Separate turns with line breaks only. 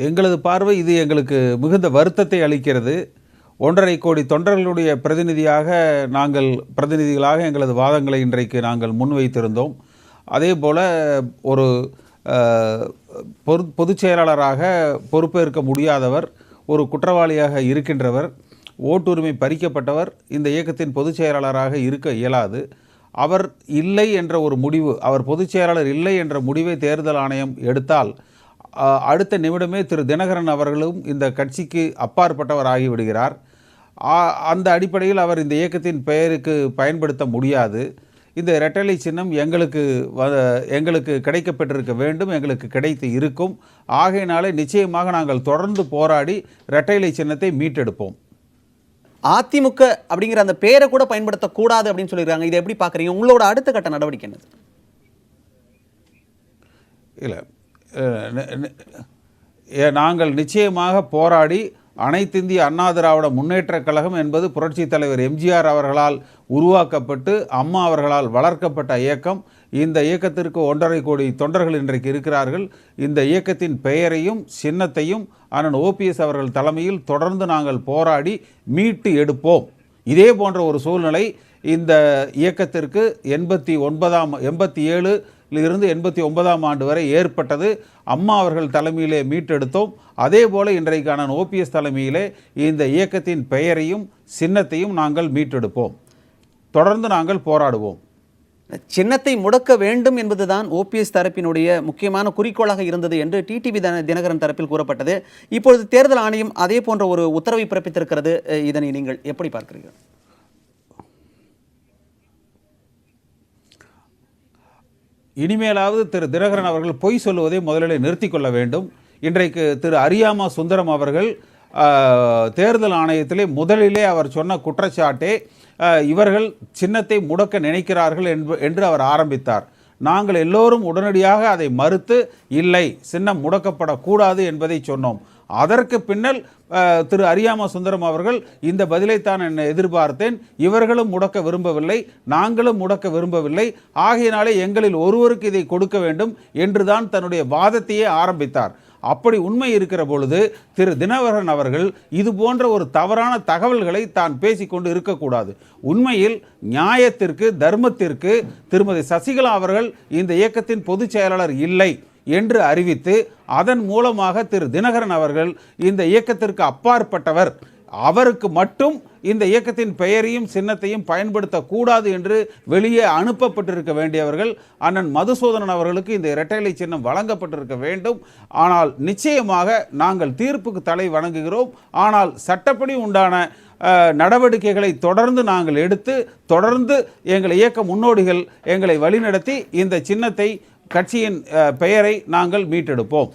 எங்களது பார்வை இது எங்களுக்கு மிகுந்த வருத்தத்தை அளிக்கிறது. 1.5 கோடி தொண்டர்களுடைய பிரதிநிதிகளாக எங்களது வாதங்களை இன்றைக்கு நாங்கள் முன்வைத்திருந்தோம். அதேபோல் ஒரு பொதுச் செயலாளராக பொறுப்பேற்க முடியாதவர், ஒரு குற்றவாளியாக இருக்கின்றவர், ஓட்டுரிமை பறிக்கப்பட்டவர் இந்த இயக்கத்தின் பொதுச் செயலாளராக இருக்க இயலாது. அவர் இல்லை என்ற ஒரு முடிவு, அவர் பொதுச் செயலாளர் இல்லை என்ற முடிவை தேர்தல் ஆணையம் எடுத்தால் அடுத்த நிமிடமே திரு தினகரன் அவர்களும் இந்த கட்சிக்கு அப்பாற்பட்டவர் ஆகிவிடுகிறார். அந்த அடிப்படையில் அவர் இந்த இயக்கத்தின் பெயருக்கு பயன்படுத்த முடியாது. இந்த இரட்டை சின்னம் எங்களுக்கு கிடைக்கப்பட்டிருக்க வேண்டும், எங்களுக்கு கிடைத்து இருக்கும். ஆகையினாலே நிச்சயமாக நாங்கள் தொடர்ந்து போராடி இரட்டை சின்னத்தை மீட்டெடுப்போம்.
அதிமுக அப்படிங்கிற அந்த பேரை கூட பயன்படுத்தக்கூடாது அப்படின்னு சொல்லியிருக்காங்க. இதை எப்படி பார்க்குறீங்க? உங்களோட அடுத்த கட்ட நடவடிக்கை என்னது?
இல்லை, நாங்கள் நிச்சயமாக போராடி அனைத்திந்திய அண்ணா திராவிட முன்னேற்றக் கழகம் என்பது புரட்சித் தலைவர் எம்ஜிஆர் அவர்களால் உருவாக்கப்பட்டு அம்மா அவர்களால் வளர்க்கப்பட்ட இயக்கம். இந்த இயக்கத்திற்கு 1.5 கோடி தொண்டர்கள் இன்றைக்கு இருக்கிறார்கள். இந்த இயக்கத்தின் பெயரையும் சின்னத்தையும் அண்ணன் ஓபிஎஸ் அவர்கள் தலைமையில் தொடர்ந்து நாங்கள் போராடி மீட்டு எடுப்போம். இதே போன்ற ஒரு சூழ்நிலை இந்த இயக்கத்திற்கு 87 89ஆம் ஆண்டு வரை ஏற்பட்டது. அம்மா அவர்கள் தலைமையிலே மீட்டெடுத்தோம். அதே போல இன்றைக்கான ஓபிஎஸ் தலைமையிலே இந்த இயக்கத்தின் பெயரையும் சின்னத்தையும் நாங்கள் மீட்டெடுப்போம். தொடர்ந்து நாங்கள் போராடுவோம்.
சின்னத்தை முடக்க வேண்டும் என்பதுதான் ஓபிஎஸ் தரப்பினுடைய முக்கியமான குறிக்கோளாக இருந்தது என்று டிடிவி தினகரன் தரப்பில் கூறப்பட்டது. இப்பொழுது தேர்தல் ஆணையம் அதே போன்ற ஒரு உத்தரவை பிறப்பித்திருக்கிறது. இதனை நீங்கள் எப்படி பார்க்கிறீர்கள்?
இனிமேலாவது திரு தினகரன் அவர்கள் பொய் சொல்லுவதை முதலில் நிறுத்தி கொள்ள வேண்டும். இன்றைக்கு திரு அரியாமா சுந்தரம் அவர்கள் தேர்தல் ஆணையத்திலே முதலிலே அவர் சொன்ன குற்றச்சாட்டே இவர்கள் சின்னத்தை முடக்க நினைக்கிறார்கள் என்று அவர் ஆரம்பித்தார். நாங்கள் எல்லோரும் உடனடியாக அதை மறுத்து இல்லை, சின்னம் முடக்கப்படக்கூடாது என்பதை சொன்னோம். அதற்கு பின்னல் திரு அரியாமா சுந்தரம் அவர்கள் இந்த பதிலைத்தான் எதிர்பார்த்தேன், இவர்களும் முடக்க விரும்பவில்லை, நாங்களும் முடக்க விரும்பவில்லை, ஆகையினாலே எங்களில் ஒருவருக்கு இதை கொடுக்க வேண்டும் என்றுதான் தன்னுடைய வாதத்தையே ஆரம்பித்தார். அப்படி உண்மை இருக்கிற பொழுது திரு தினகரன் அவர்கள் இது போன்ற ஒரு தவறான தகவல்களை தான் பேசிக்கொண்டு இருக்கக்கூடாது. உண்மையில் நியாயத்திற்கு தர்மத்திற்கு திருமதி சசிகலா அவர்கள் இந்த இயக்கத்தின் பொதுச் செயலாளர் இல்லை என்று அறிவித்து அதன் மூலமாக திரு தினகரன் அவர்கள் இந்த இயக்கத்திற்கு அப்பாற்பட்டவர், அவருக்கு மட்டும் இந்த இயக்கத்தின் பெயரையும் சின்னத்தையும் பயன்படுத்தக்கூடாது என்று வெளியே அனுப்பப்பட்டிருக்க வேண்டியவர்கள் அண்ணன் மதுசூதனன் அவர்களுக்கு இந்த இரட்டை சின்னம் வழங்கப்பட்டிருக்க வேண்டும். ஆனால் நிச்சயமாக நாங்கள் தீர்ப்புக்கு தலை வணங்குகிறோம். ஆனால் சட்டப்படி உண்டான நடவடிக்கைகளை தொடர்ந்து நாங்கள் எடுத்து தொடர்ந்து எங்கள் இயக்க முன்னோடிகள் எங்களை வழிநடத்தி இந்த சின்னத்தை, கட்சியின் பெயரை நாங்கள் மீட்டெடுப்போம்.